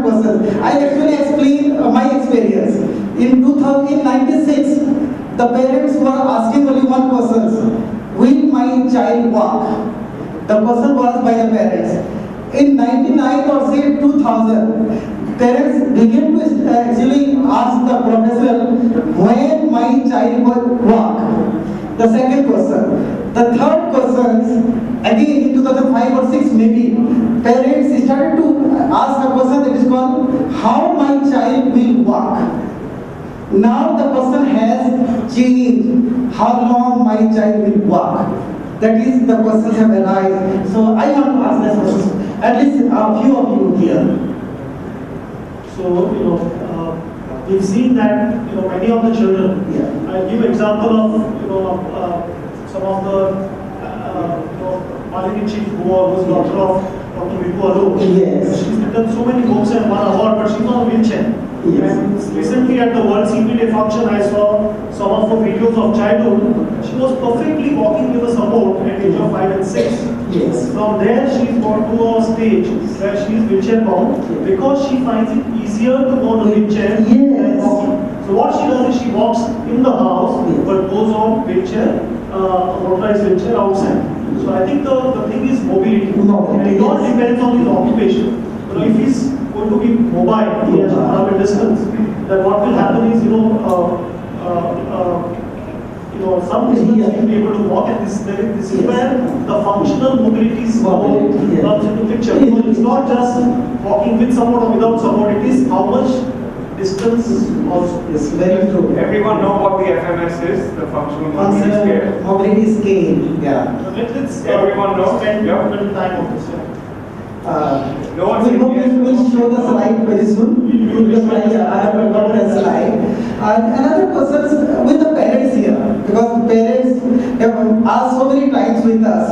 important person. I actually explain my experience. In 1996, the parents were asking only one question: will my child walk? The question was by the parents. In 99 or say 2000, parents began to actually ask the professor when my child will walk. The second question. The third question, again in 2005 or 6 maybe, parents started to ask a question that is called how my child will walk. Now the question has changed. How long my child will walk? That is, the questions have arisen. So I want to ask this question. At least a few of you here. So we've seen that many of the children. Yeah. I give example of some of the Malini chief who was daughter of Dr. Vipu Aru. Yes. She's written so many books and won award, but she's on a wheelchair. Yes. And recently at the World CP Day function, I saw some of her videos of childhood. She was perfectly walking with a support at age of 5 and 6. Yes. From there, she's got to a stage where she is wheelchair bound because she finds it easier to go on a wheelchair than walking. So what she does is she walks in the house, but goes on wheelchair, motorized wheelchair outside. So I think the thing is mobility. And it all depends on his occupation. If he's going to be mobile, he has to travel distance, then what will happen is, some distance he'll be able to walk, and this is where the functional mobility comes into picture. So it's not just walking with support or without support, it is how much distance also. Yes, very true. Everyone know what the FMS is, the functional mobility scale. Mobility scale, yeah. Let's Everyone knows. spend a little time on this. No one we'll show the slide very soon. I have got the slide. Another person with the parents here, because parents have asked so many times with us.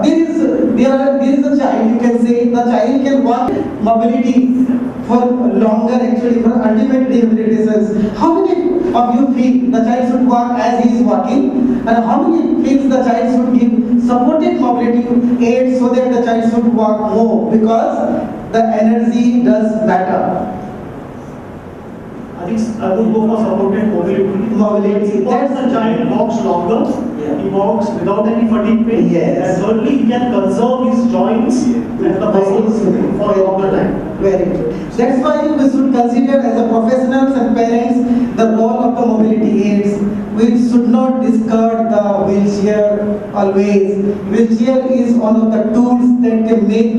There is a child, you can say the child can walk mobility for longer, actually for ultimate rehabilitation. How many of you feel the child should walk as he is walking, and how many feels the child should give supported mobility aids so that the child should walk more, because the energy does matter. I think I would go for supported mobility. Once the child walks longer, he walks without any fatigue pain. Yes. And thirdly, he can conserve his joints and the muscles for a longer time. Very good. That's why we should consider as a professionals and parents the role of the mobility aids. We should not discard the wheelchair always. Wheelchair is one of the tools that can make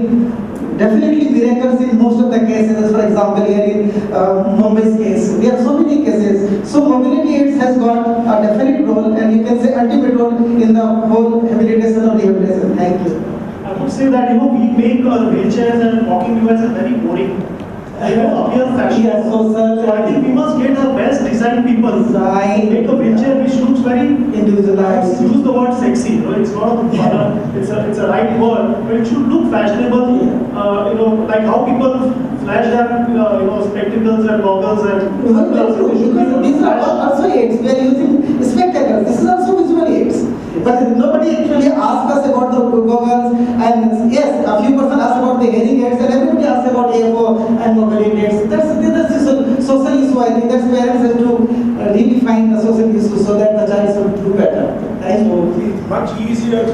definitely miracles in most of the cases. For example, here in Mumbai's case, there are so many cases. So mobility aids has got a definite role, and you can say ultimate role in the whole rehabilitation or rehabilitation. Thank you. I would say that we make wheelchairs and walking devices very boring. Appear fashionable. So I think we must get the best design people. Make a wheelchair which looks very individualized. Use the word sexy. It's not it's a right word, but it should look fashionable. Like how people flash their spectacles and goggles and because these are also aids. We are using spectacles. This is also visual aids. But nobody actually asks us about the goggles, and yes, a few person ask about the hearing aids, and everybody asks about AFO and mobility aids. That's social issue. I think that's parents have to redefine the social issue so that the child should do better. Thank you. It's much easier to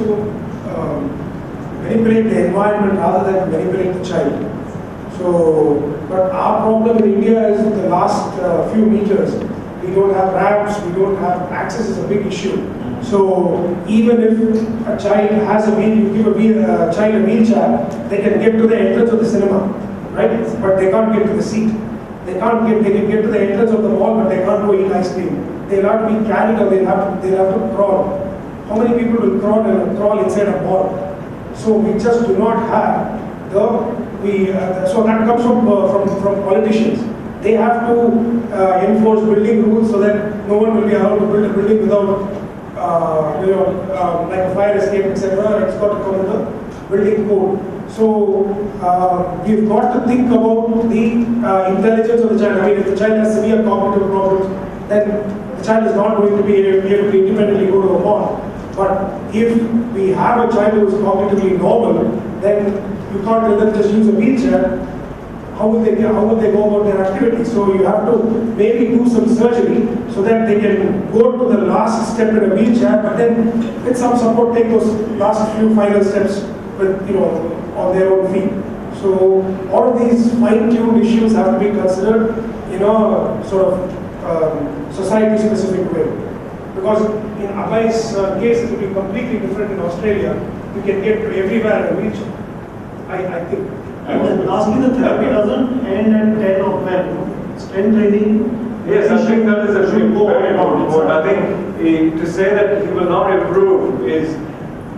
manipulate the environment rather than manipulate the child. So, but our problem in India is the last few meters. We don't have ramps, we don't have access is a big issue. So even if a child has a wheel, you give a child a wheelchair, they can get to the entrance of the cinema, right? But they can't get to the seat. They can get to the entrance of the mall, but they can't go eat ice cream. They'll have to be carried or they'll have to crawl. How many people will crawl inside a mall? So we just do not have so that comes from politicians. They have to enforce building rules so that no one will be allowed to build a building without like a fire escape, etc. It's got to come in the building code. So we've got to think about the intelligence of the child. I mean, if the child has severe cognitive problems, then the child is not going to be able to independently go to a mall. But if we have a child who is cognitively normal, then you can't let them just use a wheelchair. how will they go about their activity? So you have to maybe do some surgery so that they can go to the last step in a wheelchair, but then with some support take those last few final steps with, on their own feet. So all of these fine-tuned issues have to be considered in a sort of society-specific way. Because in Abhay's case, it will be completely different in Australia. You can get to everywhere in a wheelchair, I think. And then lastly, the therapy doesn't end at 10 or 12. Strength training. Yes, I think that is a very important point. I think to say that he will not improve is,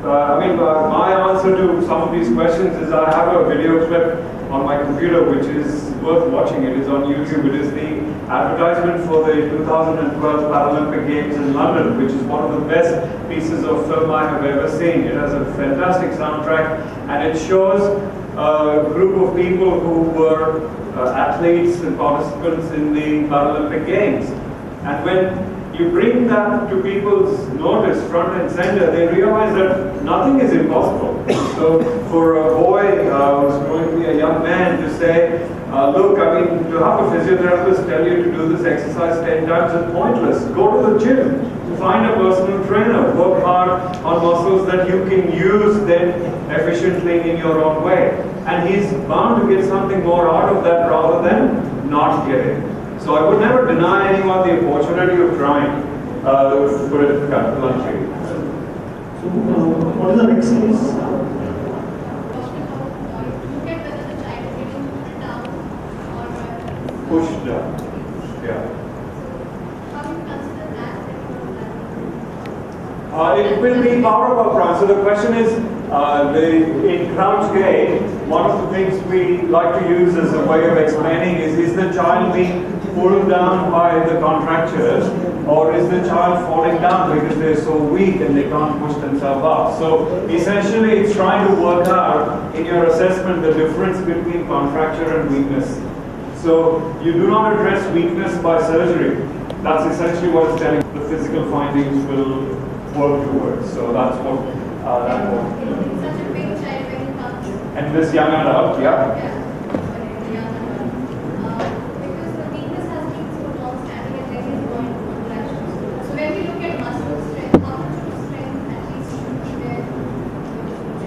my answer to some of these questions is I have a video clip on my computer which is worth watching. It is on YouTube. It is the advertisement for the 2012 Paralympic Games in London, which is one of the best pieces of film I have ever seen. It has a fantastic soundtrack and it shows a group of people who were athletes and participants in the Paralympic Games. And when you bring that to people's notice, front and center, they realize that nothing is impossible. So for a boy who's going to be a young man to say, look, to have a physiotherapist tell you to do this exercise 10 times is pointless. Go to the gym. Find a personal trainer. Work hard on muscles that you can use then efficiently in your own way. And he's bound to get something more out of that rather than not get it. So I would never deny anyone the opportunity of trying, to put it bluntly. So what is the next case? Pushed down. Yeah. It will be part of our plan. So the question is, in Crouch Gate, one of the things we like to use as a way of explaining is the child being pulled down by the contractures, or is the child falling down because they're so weak and they can't push themselves up? So essentially it's trying to work out in your assessment the difference between contracture and weakness. So you do not address weakness by surgery. That's essentially what it's telling. The physical findings will work towards. So that's what that was. Such a big child when he comes. And this young adult, yeah. Because the weakness has been so long standing and then he's going to contractions. So when we look at muscle strength, how much of strength at least should be there?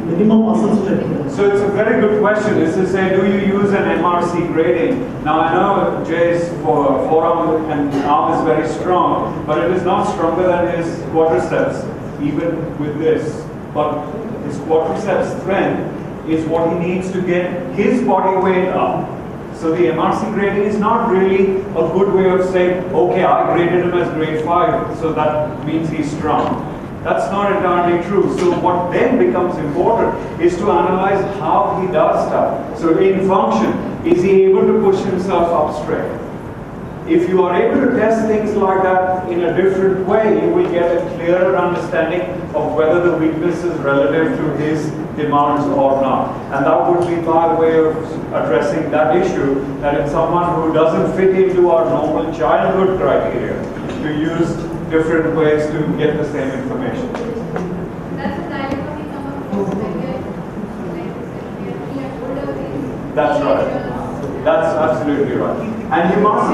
Minimum muscle strength. So it's a very good question. Is to say, do you use an MRC grading? Now I know Jay's forearm and arm is very strong, but it is not stronger than his quadriceps, even with this. But his quadriceps strength is what he needs to get his body weight up. So the MRC grading is not really a good way of saying, okay, I graded him as grade 5, so that means he's strong. That's not entirely true. So what then becomes important is to analyze how he does stuff. So in function, is he able to push himself up straight? If you are able to test things like that in a different way, you will get a clearer understanding of whether the weakness is relative to his demands or not. And that would be my way of addressing that issue, that in someone who doesn't fit into our normal childhood criteria, to use different ways to get the same information. That's a dilemma we come across when we are older age. That's right. That's absolutely right. And you must,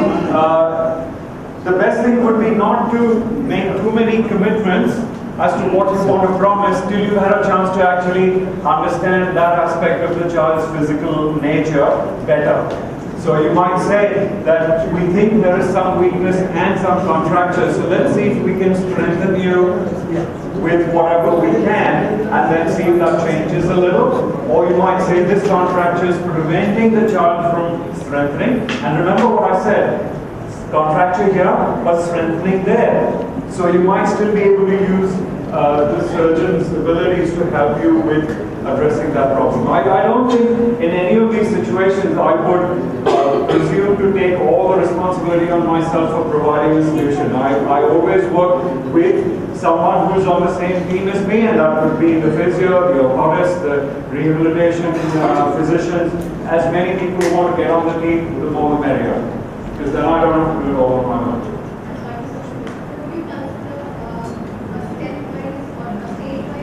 the best thing would be not to make too many commitments as to what you want to promise till you had a chance to actually understand that aspect of the child's physical nature better. So you might say that we think there is some weakness and some contracture, so let's see if we can strengthen you with whatever we can, and then see if that changes a little. Or you might say this contracture is preventing the child from strengthening. And remember what I said, contracture here, but strengthening there. So you might still be able to use the surgeon's abilities to help you with addressing that problem. I don't think in any of these situations I would presume to take all the responsibility on myself for providing a solution. I always work with someone who's on the same team as me, and that would be the physio, the orthotist, the rehabilitation physicians. As many people who want to get on the team, the more the merrier. Because then I don't have to do it all on my own.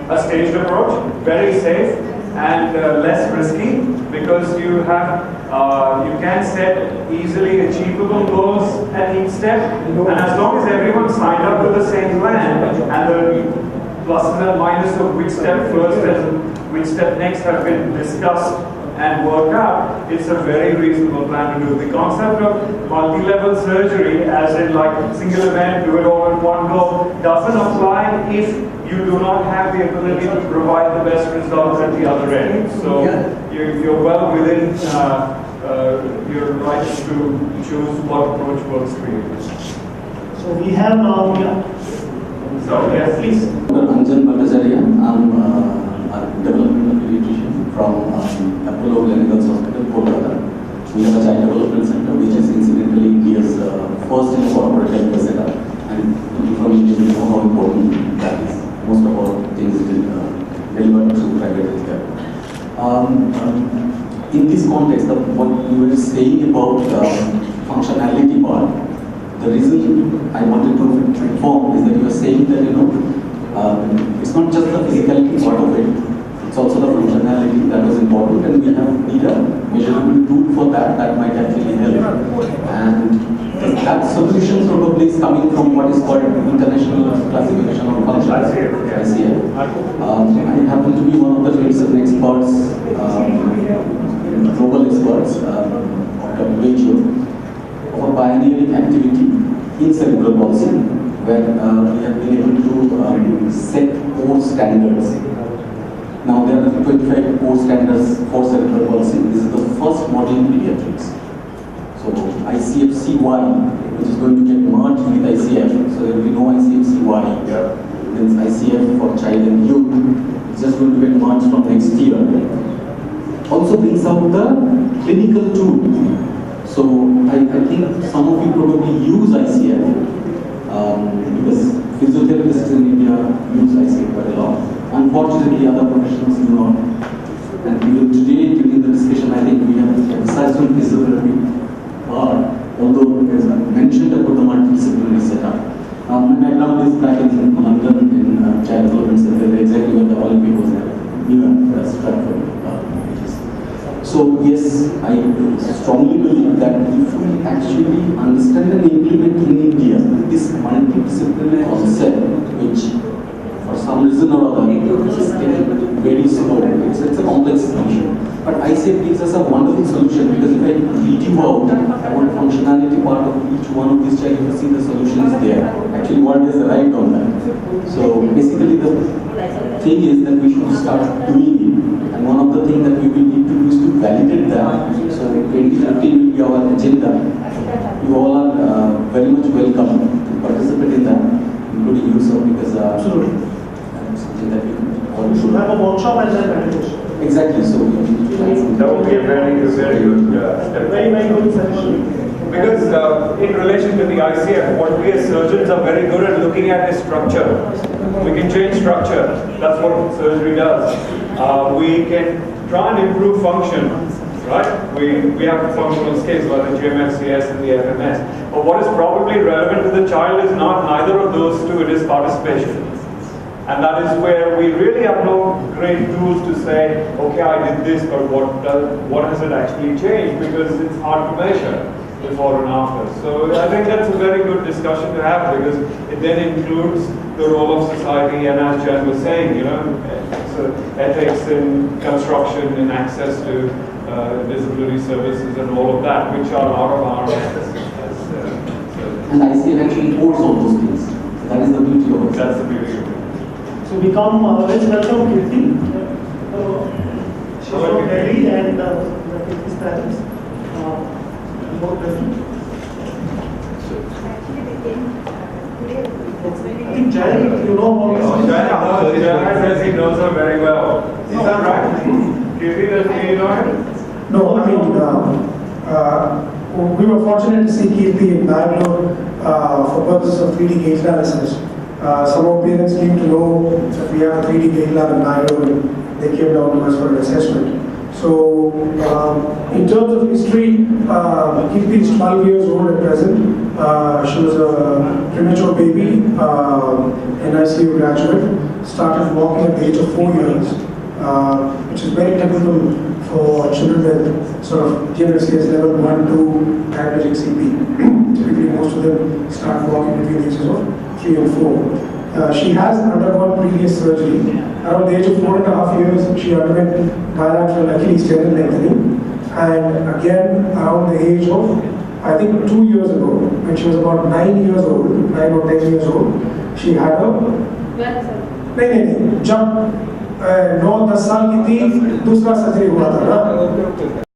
A staged approach, very safe and less risky, because you have You can set easily achievable goals at each step, and as long as everyone signed up to the same plan, and the pluses and minuses of which step first and which step next have been discussed and worked out, it's a very reasonable plan to do. The concept of multi-level surgery, as in like single event, do it all in one go, doesn't apply if you do not have the ability to provide the best results at the other end. So you're well within your rights to choose what approach works for you. So we have now, So yes, please. Anjan Bhattacharya. I'm a developmental pediatrician from Apollo Clinical Hospital, Kolkata. We have a child development center, which is incidentally India's first in corporate healthcare setup. And from India, we know how important that is. Most of our things delivered through private healthcare. In this context, what you were saying about functionality part, the reason I wanted to inform is that you are saying that it's not just the physicality part of it, it's also the functionality that was important, and we need a measurable tool for that might actually help. And that solution probably is coming from what is called International Classification of Functions, ICF. I happen to be one of the recent experts, global experts of WHO, of a pioneering activity in cerebral palsy, where we have been able to set 4 standards. Now there are 25 core standards for cerebral palsy. This is the first model in pediatrics. So ICF-CY, which is going to get merged with ICF, so there will be no ICF-CY. Then ICF for child and youth, it's just going to get merged from next year. Also brings out the clinical tool. So I think some of you probably use ICF because physiotherapists in India use ICF quite a lot. Unfortunately, other professionals do not. And even today, during the discussion, I think we have emphasized on physiotherapy. Although as I mentioned about the multidisciplinary setup. My background is back in London in child development center, exactly where the Olympic was there. Stratford. So yes, I strongly believe that if we actually understand and implement in India this multidisciplinary concept, which for some reason or other is getting very slow, it's a complex issue. But ICF gives us a wonderful solution, because if I read you out about functionality part of each one of these child, you see the solution is there. Actually, what is arrived on that. So basically, the thing is that we should start doing it, and one of the things that we will need to do is to validate that. So 2015 will be our agenda. You all are very much welcome to participate in that, including you, sir, because absolutely. That's something that we all We should have a workshop and then validation. Exactly. So that would be a very good step. Very good session. Because in relation to the ICF, what we as surgeons are very good at looking at is structure. We can change structure. That's what surgery does. We can try and improve function, right? We have functional scales like the GMFCS and the FMS. But what is probably relevant to the child is not neither of those two, it is participation. And that is where we really have no great tools to say, okay, I did this, but what has it actually changed? Because it's hard to measure before and after. So I think that's a very good discussion to have, because it then includes the role of society, and as Jan was saying, so ethics in construction and access to disability services and all of that, which are out of our hands. And ICF actually holds all those things. That is the beauty of it. That's the beauty of it. So we come, let's welcome Kirti. She's from Delhi and Kirti's parents. More present. I think Jai, you know about this. Jai says he knows her very well. Is that right? Kirti, does he know her? No, I mean, we were fortunate to see Kirti in Bangalore for purposes of 3D gauge analysis. Some of parents came to know that we have a 3D gauge lab in Bangalore, and they came down to us for an assessment. So, in terms of history, Kirti is 12 years old at present. She was a premature baby, NICU graduate, started walking at the age of 4 years, which is very typical for children with sort of GMSCS level 1 to diabetic CP. Typically, most of them start walking between the ages of 3 and 4. She has undergone previous surgery. Around the age of 4.5 years, she underwent bilateral Achilles tendon lengthening. And again, around the age of, I think 2 years ago, when she was about 9 years old, 9 or 10 years old, she had a नहीं जब 9-10 साल की थी दूसरा surgery हुआ था ना